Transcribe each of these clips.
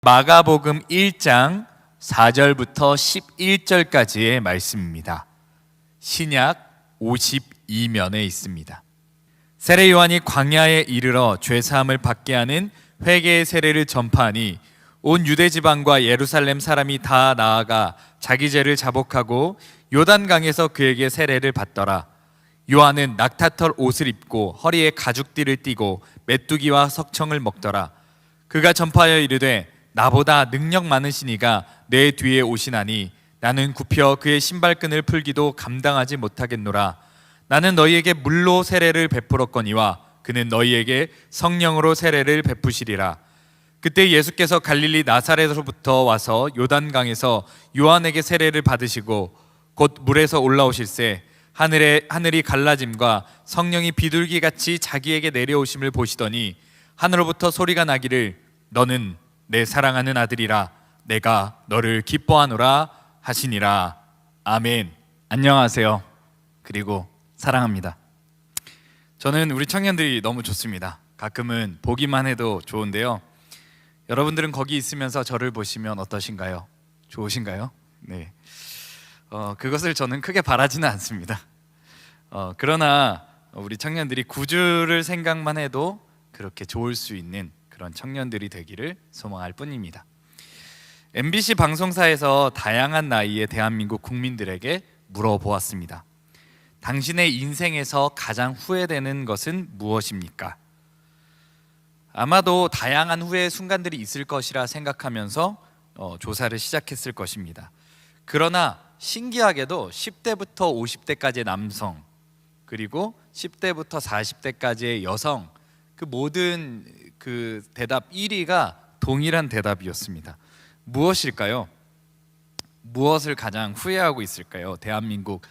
마가복음 1장 4절부터 11절까지의 말씀입니다. 신약 52면에 있습니다. 세례 요한이 광야에 이르러 죄사함을 받게 하는 회개의 세례를 전파하니 온 유대 지방과 예루살렘 사람이 다 나아가 자기 죄를 자복하고 요단강에서 그에게 세례를 받더라. 요한은 낙타털 옷을 입고 허리에 가죽띠를 띠고 메뚜기와 석청을 먹더라. 그가 전파하여 이르되 나보다 능력 많으신 이가 내 뒤에 오시나니 나는 굽혀 그의 신발끈을 풀기도 감당하지 못하겠노라. 나는 너희에게 물로 세례를 베풀었거니와 그는 너희에게 성령으로 세례를 베푸시리라. 그때 예수께서 갈릴리 나사렛으로부터 와서 요단강에서 요한에게 세례를 받으시고 곧 물에서 올라오실새 하늘이 갈라짐과 성령이 비둘기같이 자기에게 내려오심을 보시더니 하늘로부터 소리가 나기를 너는 내 사랑하는 아들이라 내가 너를 기뻐하노라 하시니라. 아멘. 안녕하세요. 그리고 사랑합니다. 저는 우리 청년들이 너무 좋습니다. 가끔은 보기만 해도 좋은데요. 여러분들은 거기 있으면서 저를 보시면 어떠신가요? 좋으신가요? 네. 그것을 저는 크게 바라지는 않습니다. 그러나 우리 청년들이 구주를 생각만 해도 그렇게 좋을 수 있는 그런 청년들이 되기를 소망할 뿐입니다. MBC 방송사에서 다양한 나이의 대한민국 국민들에게 물어보았습니다. 당신의 인생에서 가장 후회되는 것은 무엇입니까? 아마도 다양한 후회의 순간들이 있을 것이라 생각하면서 조사를 시작했을 것입니다. 그러나 신기하게도 10대부터 50대까지의 남성, 그리고 10대부터 40대까지의 여성, 그 모든 그 대답 1위가 동일한 대답이었습니다. 무엇일까요? 무엇을 가장 후회하고 있을까요? 대한민국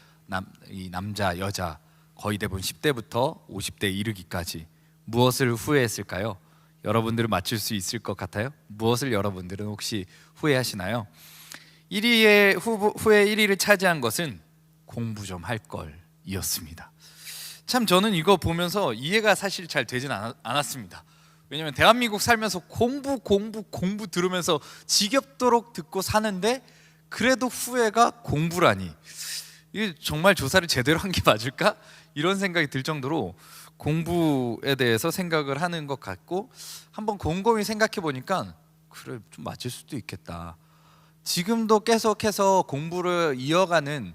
남자, 여자 거의 대부분 10대부터 50대 이르기까지 무엇을 후회했을까요? 여러분들은 맞출 수 있을 것 같아요? 무엇을 여러분들은 혹시 후회하시나요? 1위의 후회 1위를 차지한 것은 공부 좀 할 걸이었습니다. 참 저는 이거 보면서 이해가 사실 잘 되진 않았습니다. 왜냐하면 대한민국 살면서 공부 들으면서 지겹도록 듣고 사는데 그래도 후회가 공부라니, 이게 정말 조사를 제대로 한 게 맞을까? 이런 생각이 들 정도로 공부에 대해서 생각을 하는 것 같고, 한번 곰곰이 생각해 보니까 그래, 좀 맞을 수도 있겠다. 지금도 계속해서 공부를 이어가는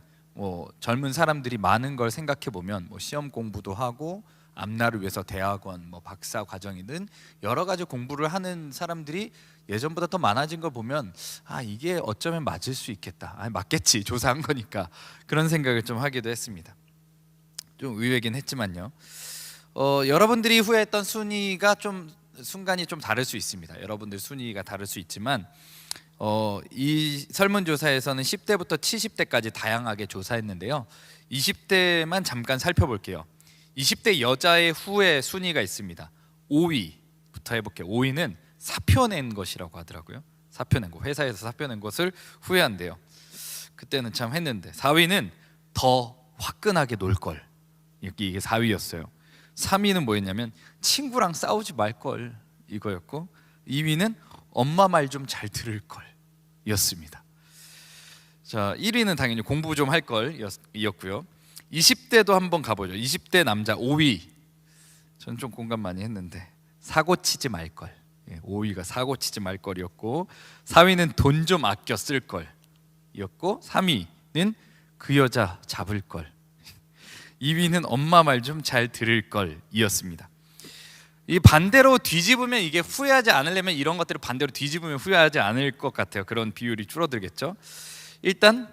젊은 사람들이 많은 걸 생각해 보면 시험 공부도 하고 앞날을 위해서 대학원, 박사 과정이든 여러 가지 공부를 하는 사람들이 예전보다 더 많아진 걸 보면 이게 어쩌면 맞을 수 있겠다. 맞겠지, 조사한 거니까. 그런 생각을 좀 하기도 했습니다. 좀 의외긴 했지만요. 여러분들이 후회했던 순위가 순간이 좀 다를 수 있습니다. 여러분들 순위가 다를 수 있지만 이 설문조사에서는 10대부터 70대까지 다양하게 조사했는데요. 20대만 잠깐 살펴볼게요. 20대 여자의 후회 순위가 있습니다. 5위부터 해볼게요. 5위는 사표 낸 것이라고 하더라고요. 사표 낸 거, 회사에서 사표 낸 것을 후회한대요. 그때는 참 했는데. 4위는 더 화끈하게 놀 걸, 이게 4위였어요. 3위는 뭐였냐면 친구랑 싸우지 말 걸, 이거였고, 2위는 엄마 말 좀 잘 들을 걸 이었습니다. 자, 1위는 당연히 공부 좀 할 걸 이었고요. 20대도 한번 가보죠. 20대 남자 5위, 전 좀 공감 많이 했는데 사고 치지 말 걸. 5위가 사고 치지 말 걸이었고, 4위는 돈 좀 아껴 쓸 걸이었고, 3위는 그 여자 잡을 걸, 2위는 엄마 말 좀 잘 들을 걸이었습니다. 이 반대로 뒤집으면, 이게 후회하지 않으려면 이런 것들을 반대로 뒤집으면 후회하지 않을 것 같아요. 그런 비율이 줄어들겠죠. 일단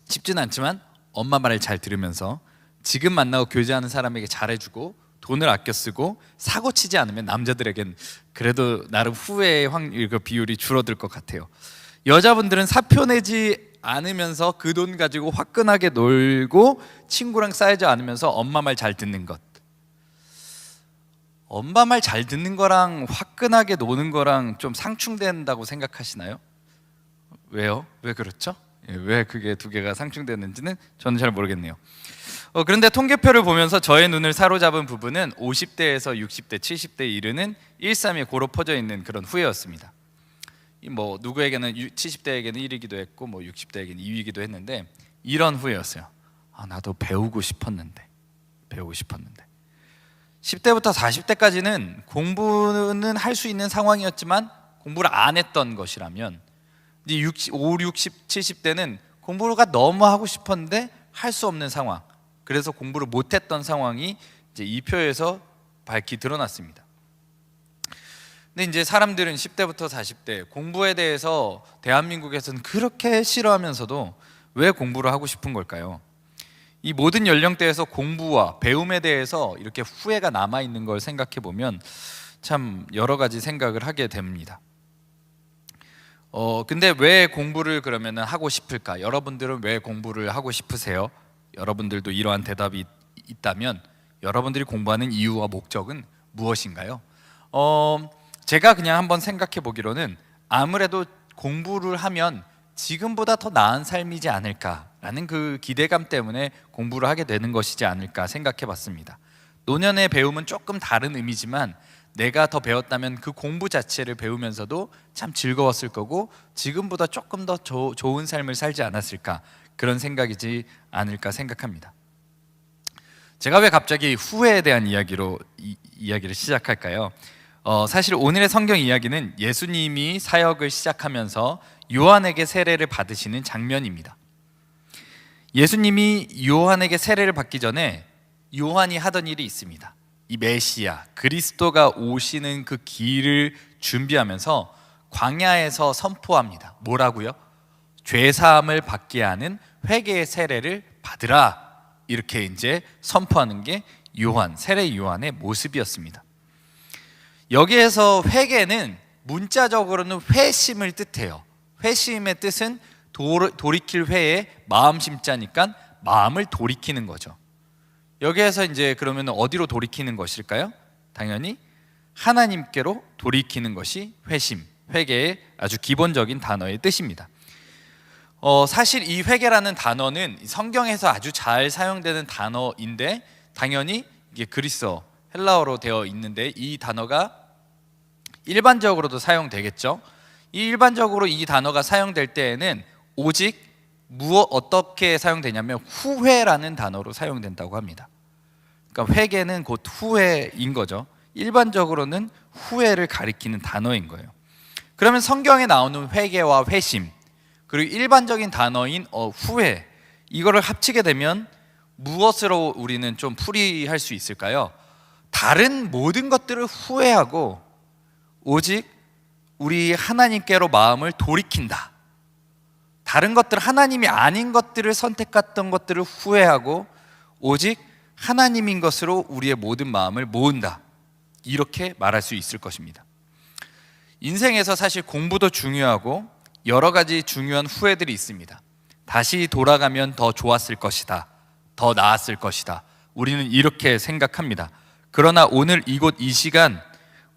쉽지는 않지만 엄마 말을 잘 들으면서 지금 만나고 교제하는 사람에게 잘해주고 돈을 아껴 쓰고 사고 치지 않으면 남자들에겐 그래도 나름 후회의 비율이 줄어들 것 같아요. 여자분들은 사표 내지 않으면서 그 돈 가지고 화끈하게 놀고 친구랑 싸우지 않으면서 엄마 말 잘 듣는 것. 엄마 말 잘 듣는 거랑 화끈하게 노는 거랑 좀 상충된다고 생각하시나요? 왜요? 왜 그렇죠? 왜 그게 두 개가 상충되는지는 저는 잘 모르겠네요. 그런데 통계표를 보면서 저의 눈을 사로잡은 부분은 50대에서 60대, 70대에 이르는 1, 3에 고루 퍼져 있는 그런 후회였습니다. 뭐 누구에게는 70대에게는 1위기도 했고 뭐 60대에게는 2위기도 했는데 이런 후회였어요. 나도 배우고 싶었는데 10대부터 40대까지는 공부는 할 수 있는 상황이었지만 공부를 안 했던 것이라면 이제 5, 60, 70대는 공부가 너무 하고 싶었는데 할 수 없는 상황, 그래서 공부를 못했던 상황이 이제 이 표에서 밝히 드러났습니다. 근데 이제 사람들은 10대부터 40대 공부에 대해서 대한민국에서는 그렇게 싫어하면서도 왜 공부를 하고 싶은 걸까요? 이 모든 연령대에서 공부와 배움에 대해서 이렇게 후회가 남아있는 걸 생각해 보면 참 여러 가지 생각을 하게 됩니다. 근데 왜 공부를 그러면 하고 싶을까? 여러분들은 왜 공부를 하고 싶으세요? 여러분들도 이러한 대답이 있다면 여러분들이 공부하는 이유와 목적은 무엇인가요? 제가 그냥 한번 생각해 보기로는 아무래도 공부를 하면 지금보다 더 나은 삶이지 않을까라는 그 기대감 때문에 공부를 하게 되는 것이지 않을까 생각해 봤습니다. 노년의 배움은 조금 다른 의미지만 내가 더 배웠다면 그 공부 자체를 배우면서도 참 즐거웠을 거고 지금보다 조금 더 좋은 삶을 살지 않았을까, 그런 생각이지 않을까 생각합니다. 제가 왜 갑자기 후회에 대한 이야기를 시작할까요? 사실 오늘의 성경 이야기는 예수님이 사역을 시작하면서 요한에게 세례를 받으시는 장면입니다. 예수님이 요한에게 세례를 받기 전에 요한이 하던 일이 있습니다. 이 메시아 그리스도가 오시는 그 길을 준비하면서 광야에서 선포합니다. 뭐라고요? 죄 사함을 받게 하는 회개의 세례를 받으라, 이렇게 이제 선포하는 게 세례 요한의 모습이었습니다. 여기에서 회개는 문자적으로는 회심을 뜻해요. 회심의 뜻은 돌이킬 회에 마음 심자니까 마음을 돌이키는 거죠. 여기에서 이제 그러면 어디로 돌이키는 것일까요? 당연히 하나님께로 돌이키는 것이 회심, 회개의 아주 기본적인 단어의 뜻입니다. 사실 이 회개라는 단어는 성경에서 아주 잘 사용되는 단어인데 당연히 이게 그리스어 헬라어로 되어 있는데 이 단어가 일반적으로도 사용되겠죠. 일반적으로 이 단어가 사용될 때에는 오직 어떻게 사용되냐면 후회라는 단어로 사용된다고 합니다. 그러니까 회개는 곧 후회인 거죠. 일반적으로는 후회를 가리키는 단어인 거예요. 그러면 성경에 나오는 회개와 회심, 그리고 일반적인 단어인 후회, 이거를 합치게 되면 무엇으로 우리는 좀 풀이할 수 있을까요? 다른 모든 것들을 후회하고 오직 우리 하나님께로 마음을 돌이킨다. 다른 것들, 하나님이 아닌 것들을 선택했던 것들을 후회하고 오직 하나님인 것으로 우리의 모든 마음을 모은다, 이렇게 말할 수 있을 것입니다. 인생에서 사실 공부도 중요하고 여러 가지 중요한 후회들이 있습니다. 다시 돌아가면 더 좋았을 것이다, 더 나았을 것이다, 우리는 이렇게 생각합니다. 그러나 오늘 이곳 이 시간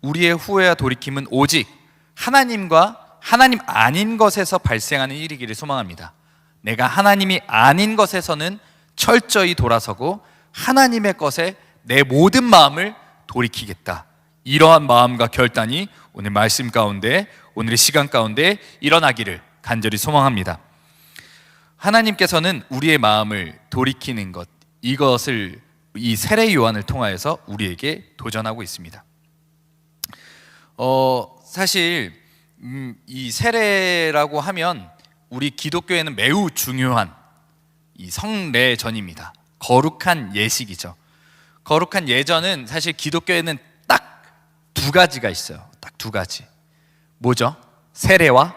우리의 후회와 돌이킴은 오직 하나님과 하나님 아닌 것에서 발생하는 일이기를 소망합니다. 내가 하나님이 아닌 것에서는 철저히 돌아서고 하나님의 것에 내 모든 마음을 돌이키겠다, 이러한 마음과 결단이 오늘 말씀 가운데, 오늘의 시간 가운데 일어나기를 간절히 소망합니다. 하나님께서는 우리의 마음을 돌이키는 것, 이것을 이 세례 요한을 통하여서 우리에게 도전하고 있습니다. 사실 이 세례라고 하면 우리 기독교에는 매우 중요한 이 성례전입니다. 거룩한 예식이죠. 거룩한 예전은 사실 기독교에는 딱 두 가지가 있어요. 딱 두 가지. 뭐죠? 세례와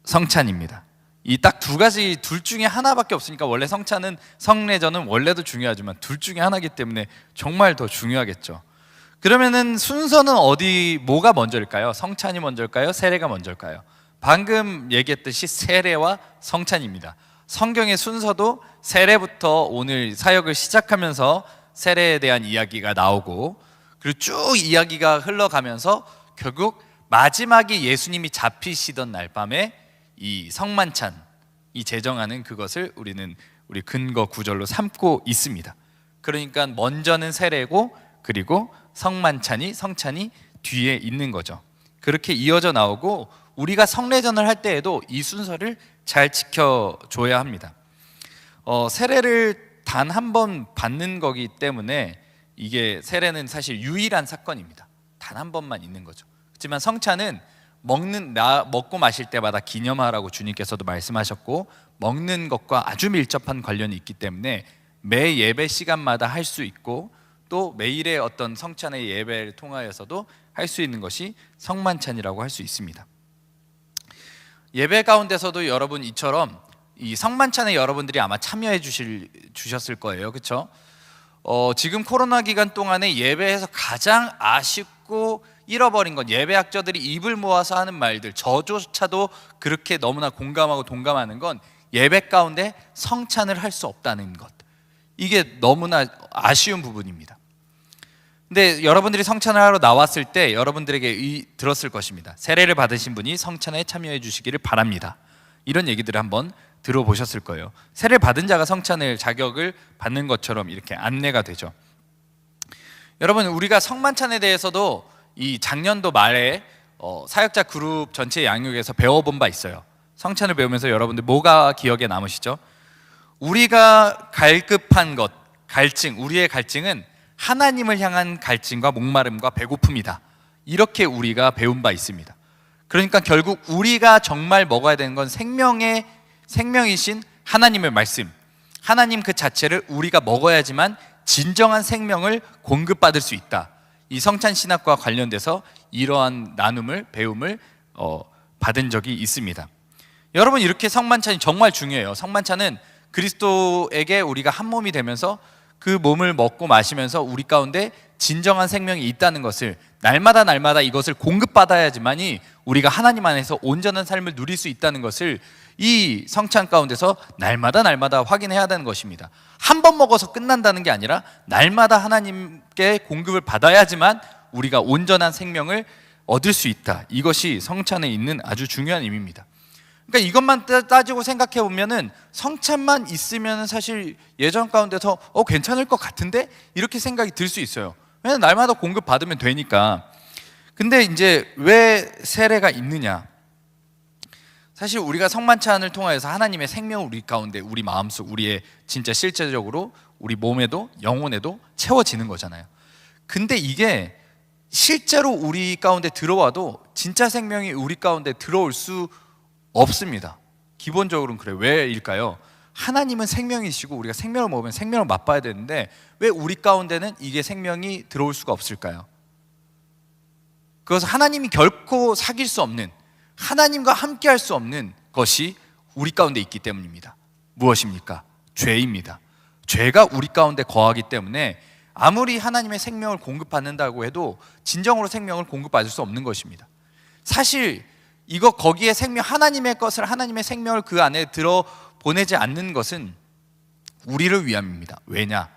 성찬입니다. 이 딱 두 가지, 둘 중에 하나밖에 없으니까 원래 성례전은 원래도 중요하지만 둘 중에 하나이기 때문에 정말 더 중요하겠죠. 그러면은 순서는 뭐가 먼저일까요? 성찬이 먼저일까요? 세례가 먼저일까요? 방금 얘기했듯이 세례와 성찬입니다. 성경의 순서도 세례부터 오늘 사역을 시작하면서 세례에 대한 이야기가 나오고, 그리고 쭉 이야기가 흘러가면서 결국 마지막에 예수님이 잡히시던 날 밤에 이 성만찬이 제정하는 그것을 우리는 우리 근거 구절로 삼고 있습니다. 그러니까 먼저는 세례고 그리고 성찬이 뒤에 있는 거죠. 그렇게 이어져 나오고 우리가 성례전을 할 때에도 이 순서를 잘 지켜줘야 합니다. 세례를 단 한 번 받는 거기 때문에 이게 세례는 사실 유일한 사건입니다. 단 한 번만 있는 거죠. 하지만 성찬은 먹고 마실 때마다 기념하라고 주님께서도 말씀하셨고, 먹는 것과 아주 밀접한 관련이 있기 때문에 매 예배 시간마다 할 수 있고, 또 매일의 어떤 성찬의 예배를 통하여서도 할 수 있는 것이 성만찬이라고 할 수 있습니다. 예배 가운데서도 여러분 이처럼 이 성만찬에 여러분들이 아마 참여해 주셨을 거예요. 그렇죠? 지금 코로나 기간 동안에 예배에서 가장 아쉽고 잃어버린 건, 예배학자들이 입을 모아서 하는 말들, 저조차도 그렇게 너무나 공감하고 동감하는 건 예배 가운데 성찬을 할 수 없다는 것. 이게 너무나 아쉬운 부분입니다. 근데 여러분들이 성찬을 하러 나왔을 때 여러분들에게 들었을 것입니다. 세례를 받으신 분이 성찬에 참여해 주시기를 바랍니다. 이런 얘기들을 한번 들어보셨을 거예요. 세례를 받은 자가 성찬을 자격을 받는 것처럼 이렇게 안내가 되죠. 여러분, 우리가 성만찬에 대해서도 이 작년도 말에 사역자 그룹 전체 양육에서 배워본 바 있어요. 성찬을 배우면서 여러분들 뭐가 기억에 남으시죠? 우리가 갈급한 것, 갈증, 우리의 갈증은 하나님을 향한 갈증과 목마름과 배고픔이다. 이렇게 우리가 배운 바 있습니다. 그러니까 결국 우리가 정말 먹어야 되는 건 생명이신 하나님의 말씀, 하나님 그 자체를 우리가 먹어야지만 진정한 생명을 공급받을 수 있다. 이 성찬 신학과 관련돼서 이러한 나눔을, 배움을 받은 적이 있습니다. 여러분, 이렇게 성만찬이 정말 중요해요. 성만찬은 그리스도에게 우리가 한 몸이 되면서 그 몸을 먹고 마시면서 우리 가운데 진정한 생명이 있다는 것을 날마다 이것을 공급받아야지만이 우리가 하나님 안에서 온전한 삶을 누릴 수 있다는 것을 이 성찬 가운데서 날마다 확인해야 되는 것입니다. 한 번 먹어서 끝난다는 게 아니라 날마다 하나님께 공급을 받아야지만 우리가 온전한 생명을 얻을 수 있다. 이것이 성찬에 있는 아주 중요한 의미입니다. 그러니까 이것만 따지고 생각해 보면은 성찬만 있으면 사실 예전 가운데서 괜찮을 것 같은데 이렇게 생각이 들 수 있어요. 왜냐면 날마다 공급 받으면 되니까. 근데 이제 왜 세례가 있느냐? 사실 우리가 성만찬을 통하여서 하나님의 생명을 우리 가운데, 우리 마음속, 우리의 진짜 실제적으로 우리 몸에도 영혼에도 채워지는 거잖아요. 근데 이게 실제로 우리 가운데 들어와도 진짜 생명이 우리 가운데 들어올 수 없습니다. 기본적으로는 그래요. 왜일까요? 하나님은 생명이시고 우리가 생명을 먹으면 생명을 맛봐야 되는데 왜 우리 가운데는 이게 생명이 들어올 수가 없을까요? 그것은 하나님이 결코 사귈 수 없는, 하나님과 함께 할 수 없는 것이 우리 가운데 있기 때문입니다. 무엇입니까? 죄입니다. 죄가 우리 가운데 거하기 때문에 아무리 하나님의 생명을 공급받는다고 해도 진정으로 생명을 공급받을 수 없는 것입니다. 사실 거기에 하나님의 것을, 하나님의 생명을 그 안에 들어 보내지 않는 것은 우리를 위함입니다. 왜냐?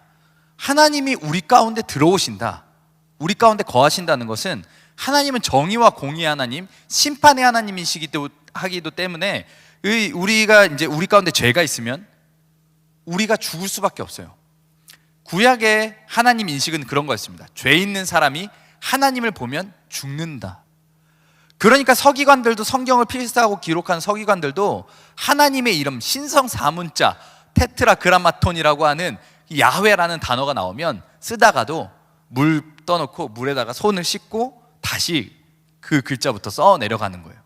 하나님이 우리 가운데 들어오신다, 우리 가운데 거하신다는 것은 하나님은 정의와 공의의 하나님, 심판의 하나님이시기도 하기도 때문에 우리가 이제 우리 가운데 죄가 있으면 우리가 죽을 수밖에 없어요. 구약의 하나님 인식은 그런 거였습니다. 죄 있는 사람이 하나님을 보면 죽는다. 그러니까 서기관들도, 성경을 필사하고 기록한 서기관들도 하나님의 이름, 신성 사문자 테트라그라마톤이라고 하는 야훼라는 단어가 나오면 쓰다가도 물 떠놓고 물에다가 손을 씻고 다시 그 글자부터 써 내려가는 거예요.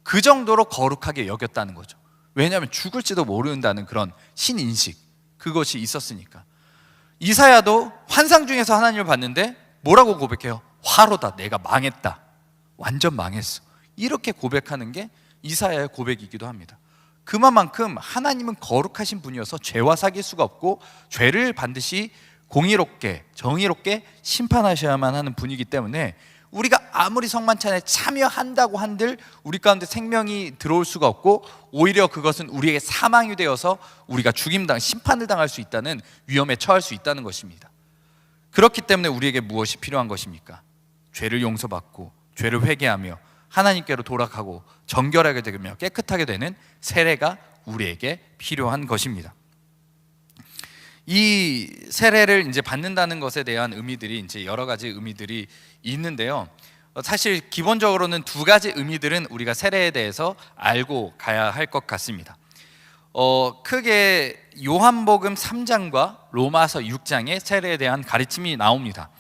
그 정도로 거룩하게 여겼다는 거죠. 왜냐하면 죽을지도 모른다는 그런 신인식, 그것이 있었으니까. 이사야도 환상 중에서 하나님을 봤는데 뭐라고 고백해요? 화로다, 내가 망했다, 완전 망했어. 이렇게 고백하는 게 이사야의 고백이기도 합니다. 그만큼 하나님은 거룩하신 분이어서 죄와 사귈 수가 없고 죄를 반드시 공의롭게, 정의롭게 심판하셔야만 하는 분이기 때문에 우리가 아무리 성만찬에 참여한다고 한들 우리 가운데 생명이 들어올 수가 없고 오히려 그것은 우리에게 사망이 되어서 우리가 심판을 당할 수 있다는 위험에 처할 수 있다는 것입니다. 그렇기 때문에 우리에게 무엇이 필요한 것입니까? 죄를 용서받고 죄를 회개하며 하나님께로 돌아가고 정결하게 되며 깨끗하게 되는 세례가 우리에게 필요한 것입니다. 이 세례를 이제 받는다는 것에 대한 의미들이 이제 여러 가지 의미들이 있는데요. 사실 기본적으로는 두 가지 의미들은 우리가 세례에 대해서 알고 가야 할 것 같습니다. 크게 요한복음 3장과 로마서 6장에 세례에 대한 가르침이 나옵니다.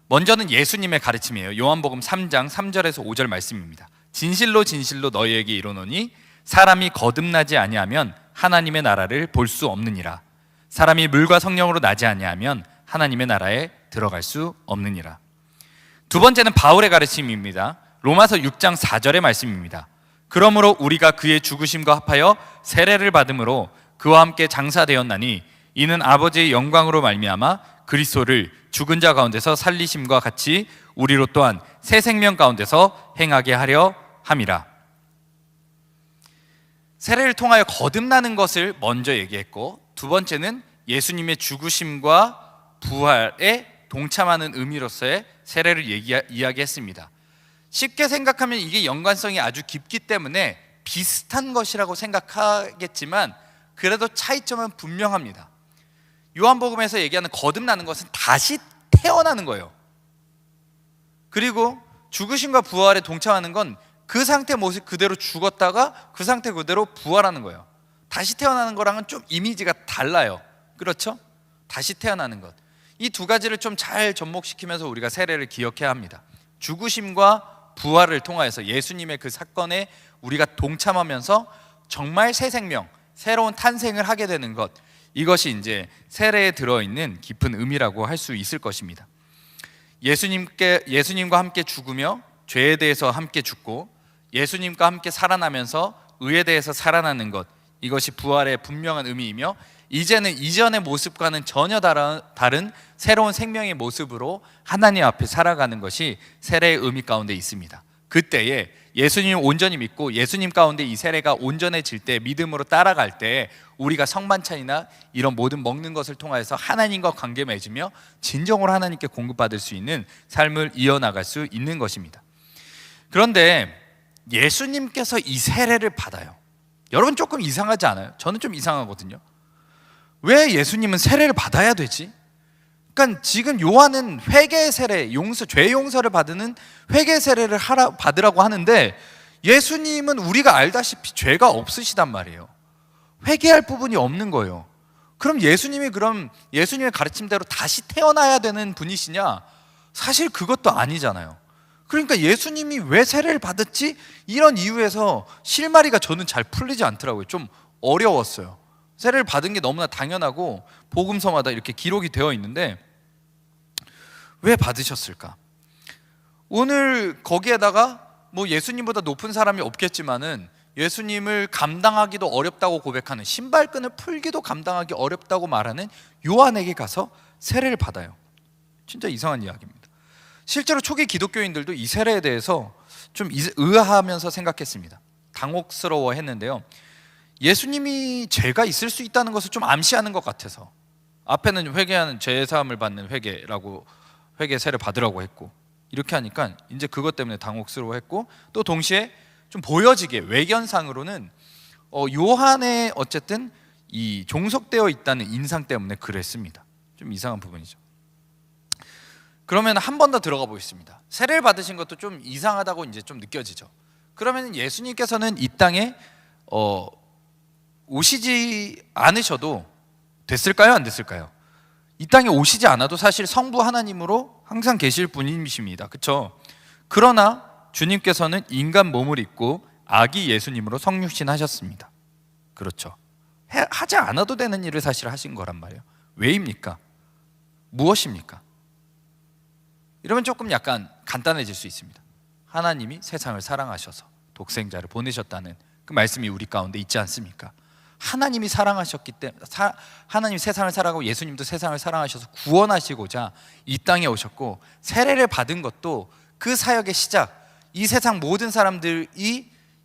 먼저는 예수님의 가르침이에요. 요한복음 3장 3절에서 5절 말씀입니다. 진실로 진실로 너희에게 이르노니 사람이 거듭나지 아니하면 하나님의 나라를 볼 수 없느니라. 사람이 물과 성령으로 나지 아니하면 하나님의 나라에 들어갈 수 없느니라. 두 번째는 바울의 가르침입니다. 로마서 6장 4절의 말씀입니다. 그러므로 우리가 그의 죽으심과 합하여 세례를 받음으로 그와 함께 장사되었나니 이는 아버지의 영광으로 말미암아 그리스도를 죽은 자 가운데서 살리심과 같이 우리로 또한 새 생명 가운데서 행하게 하려 함이라. 세례를 통하여 거듭나는 것을 먼저 얘기했고, 두 번째는 예수님의 죽으심과 부활에 동참하는 의미로서의 세례를 이야기했습니다. 쉽게 생각하면 이게 연관성이 아주 깊기 때문에 비슷한 것이라고 생각하겠지만 그래도 차이점은 분명합니다. 요한복음에서 얘기하는 거듭나는 것은 다시 태어나는 거예요. 그리고 죽으심과 부활에 동참하는 건 그 상태 모습 그대로 죽었다가 그 상태 그대로 부활하는 거예요. 다시 태어나는 거랑은 좀 이미지가 달라요. 그렇죠? 다시 태어나는 것. 이 두 가지를 좀 잘 접목시키면서 우리가 세례를 기억해야 합니다. 죽으심과 부활을 통하여서 예수님의 그 사건에 우리가 동참하면서 정말 새 생명, 새로운 탄생을 하게 되는 것, 이것이 이제 세례에 들어있는 깊은 의미라고 할 수 있을 것입니다. 예수님과 함께 죽으며 죄에 대해서 함께 죽고 예수님과 함께 살아나면서 의에 대해서 살아나는 것, 이것이 부활의 분명한 의미이며 이제는 이전의 모습과는 전혀 다른 새로운 생명의 모습으로 하나님 앞에 살아가는 것이 세례의 의미 가운데 있습니다. 그때에 예수님을 온전히 믿고 예수님 가운데 이 세례가 온전해질 때, 믿음으로 따라갈 때 우리가 성만찬이나 이런 모든 먹는 것을 통해서 하나님과 관계 맺으며 진정으로 하나님께 공급받을 수 있는 삶을 이어나갈 수 있는 것입니다. 그런데 예수님께서 이 세례를 받아요. 여러분 조금 이상하지 않아요? 저는 좀 이상하거든요. 왜 예수님은 세례를 받아야 되지? 그러니까 지금 요한은 회개 세례, 죄 용서를 받는 회개 세례를 받으라고 하는데 예수님은 우리가 알다시피 죄가 없으시단 말이에요. 회개할 부분이 없는 거예요. 그럼 예수님의 가르침대로 다시 태어나야 되는 분이시냐? 사실 그것도 아니잖아요. 그러니까 예수님이 왜 세례를 받았지? 이런 이유에서 실마리가 저는 잘 풀리지 않더라고요. 좀 어려웠어요. 세례를 받은 게 너무나 당연하고 복음서마다 이렇게 기록이 되어 있는데 왜 받으셨을까? 오늘 거기에다가 뭐 예수님보다 높은 사람이 없겠지만은 예수님을 감당하기도 어렵다고 고백하는, 신발끈을 풀기도 감당하기 어렵다고 말하는 요한에게 가서 세례를 받아요. 진짜 이상한 이야기입니다. 실제로 초기 기독교인들도 이 세례에 대해서 좀 의아하면서 생각했습니다. 당혹스러워 했는데요, 예수님이 죄가 있을 수 있다는 것을 좀 암시하는 것 같아서 앞에는 회개하는, 죄사함을 받는 회개라고, 회개 세례 받으라고 했고, 이렇게 하니까 이제 그것 때문에 당혹스러워했고, 또 동시에 좀 보여지게 외견상으로는 요한의 어쨌든 이 종속되어 있다는 인상 때문에 그랬습니다. 좀 이상한 부분이죠. 그러면 한 번 더 들어가 보겠습니다. 세례를 받으신 것도 좀 이상하다고 이제 좀 느껴지죠. 그러면 예수님께서는 이 땅에 오시지 않으셔도 됐을까요? 안 됐을까요? 이 땅에 오시지 않아도 사실 성부 하나님으로 항상 계실 분이십니다. 그렇죠? 그러나 주님께서는 인간 몸을 입고 아기 예수님으로 성육신하셨습니다. 그렇죠? 하지 않아도 되는 일을 사실 하신 거란 말이에요. 왜입니까? 무엇입니까? 이러면 조금 약간 간단해질 수 있습니다. 하나님이 세상을 사랑하셔서 독생자를 보내셨다는 그 말씀이 우리 가운데 있지 않습니까? 하나님이 사랑하셨기 때문에, 하나님이 세상을 사랑하고 예수님도 세상을 사랑하셔서 구원하시고자 이 땅에 오셨고, 세례를 받은 것도 그 사역의 시작, 이 세상 모든 사람들이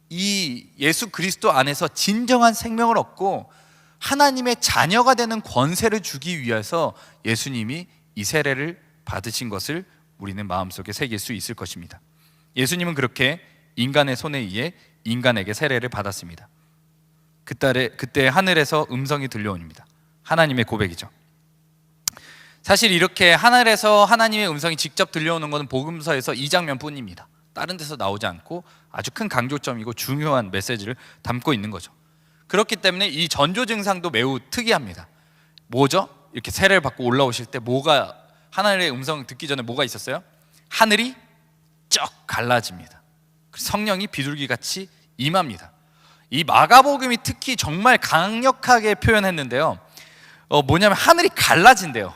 이 예수 그리스도 안에서 진정한 생명을 얻고 하나님의 자녀가 되는 권세를 주기 위해서 예수님이 이 세례를 받으신 것을 우리는 마음속에 새길 수 있을 것입니다. 예수님은 그렇게 인간의 손에 의해 인간에게 세례를 받았습니다. 그때 하늘에서 음성이 들려옵니다. 하나님의 고백이죠. 사실 이렇게 하늘에서 하나님의 음성이 직접 들려오는 것은 복음서에서 이 장면뿐입니다. 다른 데서 나오지 않고 아주 큰 강조점이고 중요한 메시지를 담고 있는 거죠. 그렇기 때문에 이 전조 증상도 매우 특이합니다. 뭐죠? 이렇게 세례를 받고 올라오실 때 뭐가, 하나님의 음성 듣기 전에 뭐가 있었어요? 하늘이 쩍 갈라집니다. 성령이 비둘기같이 임합니다. 이 마가복음이 특히 정말 강력하게 표현했는데요, 뭐냐면 하늘이 갈라진대요.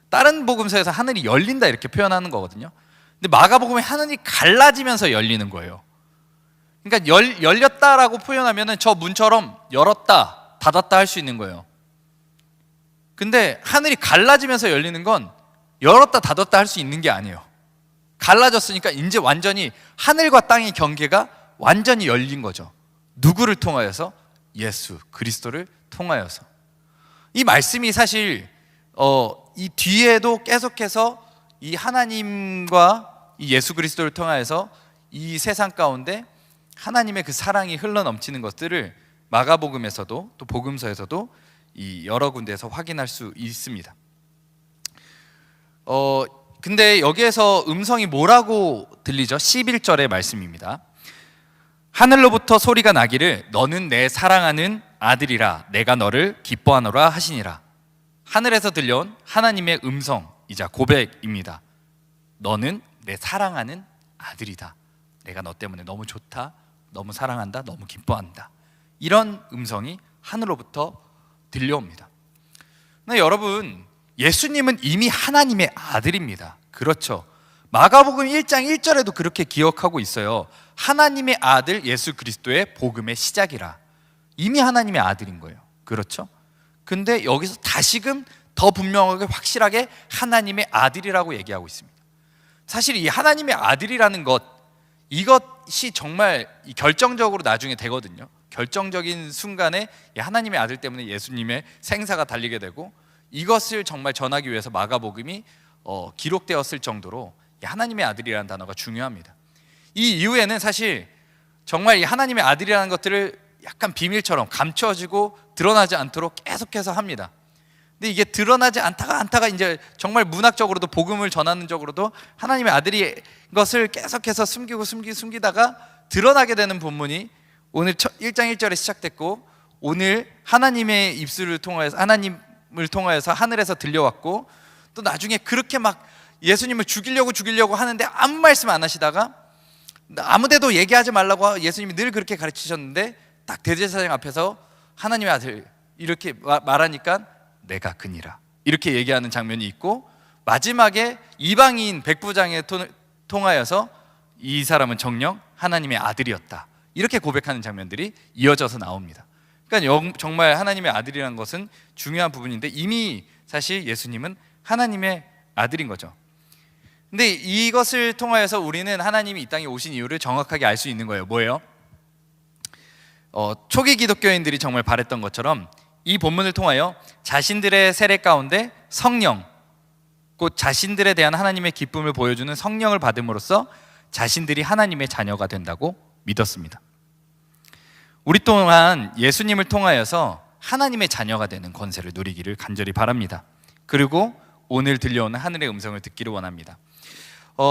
다른 복음서에서 하늘이 열린다 이렇게 표현하는 거거든요. 근데 마가복음에 하늘이 갈라지면서 열리는 거예요. 그러니까 열렸다라고 표현하면은 저 문처럼 열었다 닫았다 할 수 있는 거예요. 근데 하늘이 갈라지면서 열리는 건 열었다 닫았다 할 수 있는 게 아니에요. 갈라졌으니까 이제 완전히 하늘과 땅의 경계가 완전히 열린 거죠. 누구를 통하여서? 예수 그리스도를 통하여서. 이 말씀이 사실 이 뒤에도 계속해서 이 하나님과 이 예수 그리스도를 통하여서 이 세상 가운데 하나님의 그 사랑이 흘러넘치는 것들을 마가복음에서도 또 복음서에서도 이 여러 군데에서 확인할 수 있습니다. 근데 여기에서 음성이 뭐라고 들리죠? 11절의 말씀입니다. 하늘로부터 소리가 나기를 너는 내 사랑하는 아들이라 내가 너를 기뻐하노라 하시니라. 하늘에서 들려온 하나님의 음성이자 고백입니다. 너는 내 사랑하는 아들이다. 내가 너 때문에 너무 좋다, 너무 사랑한다, 너무 기뻐한다. 이런 음성이 하늘로부터 들려옵니다. 근데 여러분, 예수님은 이미 하나님의 아들입니다. 그렇죠. 마가복음 1장 1절에도 그렇게 기억하고 있어요. 하나님의 아들 예수 그리스도의 복음의 시작이라. 이미 하나님의 아들인 거예요. 그렇죠? 근데 여기서 다시금 더 분명하게 확실하게 하나님의 아들이라고 얘기하고 있습니다. 사실 이 하나님의 아들이라는 것, 이것이 정말 결정적으로 나중에 되거든요. 결정적인 순간에 하나님의 아들 때문에 예수님의 생사가 달리게 되고, 이것을 정말 전하기 위해서 마가복음이 기록되었을 정도로 하나님의 아들이라는 단어가 중요합니다. 이 이후에는 사실 정말 이 하나님의 아들이라는 것들을 약간 비밀처럼 감춰지고 드러나지 않도록 계속해서 합니다. 근데 이게 드러나지 않다가 이제 정말 문학적으로도 복음을 전하는 적으로도 하나님의 아들이 것을 계속해서 숨기다가 드러나게 되는 본문이 오늘 1장 1절에 시작됐고, 오늘 하나님의 입술을 통하여서, 하나님을 통하여서 하늘에서 들려왔고, 또 나중에 그렇게 막 예수님을 죽이려고 하는데 아무 말씀 안 하시다가 아무데도 얘기하지 말라고 예수님이 늘 그렇게 가르치셨는데 딱 대제사장 앞에서 하나님의 아들 이렇게 말하니까 내가 그니라 이렇게 얘기하는 장면이 있고, 마지막에 이방인 백부장에 통하여서 이 사람은 정녕 하나님의 아들이었다 이렇게 고백하는 장면들이 이어져서 나옵니다. 그러니까 정말 하나님의 아들이라는 것은 중요한 부분인데, 이미 사실 예수님은 하나님의 아들인 거죠. 근데 이것을 통하여서 우리는 하나님이 이 땅에 오신 이유를 정확하게 알 수 있는 거예요. 뭐예요? 초기 기독교인들이 정말 바랬던 것처럼 이 본문을 통하여 자신들의 세례 가운데 성령, 곧 자신들에 대한 하나님의 기쁨을 보여주는 성령을 받음으로써 자신들이 하나님의 자녀가 된다고 믿었습니다. 우리 또한 예수님을 통하여서 하나님의 자녀가 되는 권세를 누리기를 간절히 바랍니다. 그리고 오늘 들려오는 하늘의 음성을 듣기를 원합니다.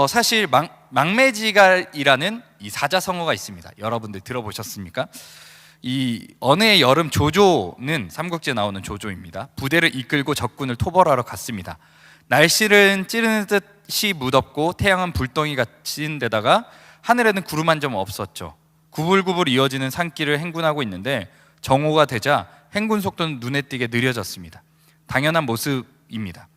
사실 망매지갈이라는 이 사자성어가 있습니다. 여러분들 들어보셨습니까? 이 어느 해 여름 조조는 삼국지에 나오는 조조입니다. 부대를 이끌고 적군을 토벌하러 갔습니다. 날씨는 찌르는 듯이 무덥고 태양은 불덩이 같은 데다가 하늘에는 구름 한 점 없었죠. 구불구불 이어지는 산길을 행군하고 있는데 정오가 되자 행군 속도는 눈에 띄게 느려졌습니다. 당연한 모습입니다.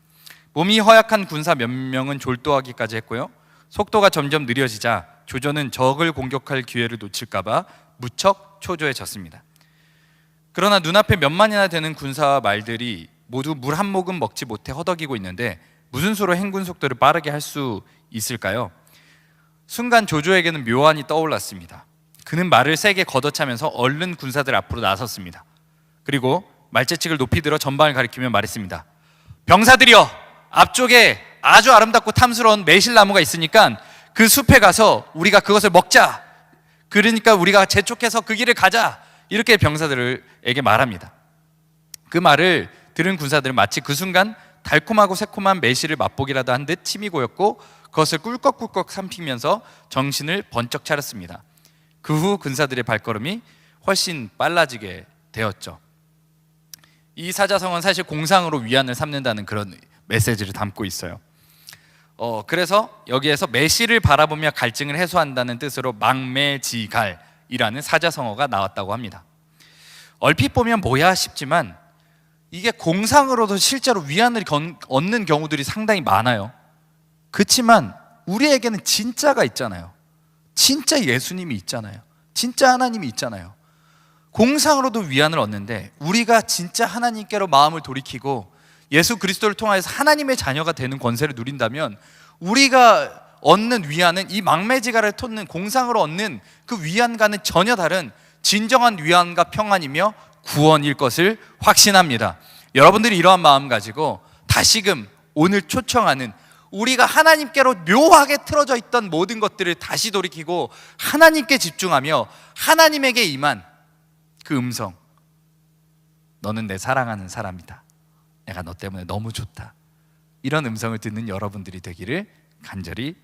몸이 허약한 군사 몇 명은 졸도하기까지 했고요. 속도가 점점 느려지자 조조는 적을 공격할 기회를 놓칠까봐 무척 초조해졌습니다. 그러나 눈앞에 몇만이나 되는 군사와 말들이 모두 물 한 모금 먹지 못해 허덕이고 있는데 무슨 수로 행군 속도를 빠르게 할 수 있을까요? 순간 조조에게는 묘안이 떠올랐습니다. 그는 말을 세게 걷어차면서 얼른 군사들 앞으로 나섰습니다. 그리고 말재칙을 높이 들어 전방을 가리키며 말했습니다. 병사들이여, 앞쪽에 아주 아름답고 탐스러운 매실나무가 있으니까 그 숲에 가서 우리가 그것을 먹자. 그러니까 우리가 재촉해서 그 길을 가자. 이렇게 병사들에게 말합니다. 그 말을 들은 군사들은 마치 그 순간 달콤하고 새콤한 매실을 맛보기라도 한 듯 침이 고였고 그것을 꿀꺽꿀꺽 삼키면서 정신을 번쩍 차렸습니다. 그 후 군사들의 발걸음이 훨씬 빨라지게 되었죠. 이 사자성어는 사실 공상으로 위안을 삼는다는 그런 메시지를 담고 있어요. 그래서 여기에서 매실을 바라보며 갈증을 해소한다는 뜻으로 망매지갈이라는 사자성어가 나왔다고 합니다. 얼핏 보면 뭐야 싶지만 이게 공상으로도 실제로 위안을 얻는 경우들이 상당히 많아요. 그렇지만 우리에게는 진짜가 있잖아요. 진짜 예수님이 있잖아요. 진짜 하나님이 있잖아요. 공상으로도 위안을 얻는데 우리가 진짜 하나님께로 마음을 돌이키고 예수 그리스도를 통하여서 하나님의 자녀가 되는 권세를 누린다면 우리가 얻는 위안은 이 망매지가를 돋는 공상으로 얻는 그 위안과는 전혀 다른 진정한 위안과 평안이며 구원일 것을 확신합니다. 여러분들이 이러한 마음 가지고 다시금 오늘 초청하는 우리가 하나님께로 묘하게 틀어져 있던 모든 것들을 다시 돌이키고 하나님께 집중하며 하나님에게 임한 그 음성, 너는 내 사랑하는 사람이다, 내가 너 때문에 너무 좋다, 이런 음성을 듣는 여러분들이 되기를 간절히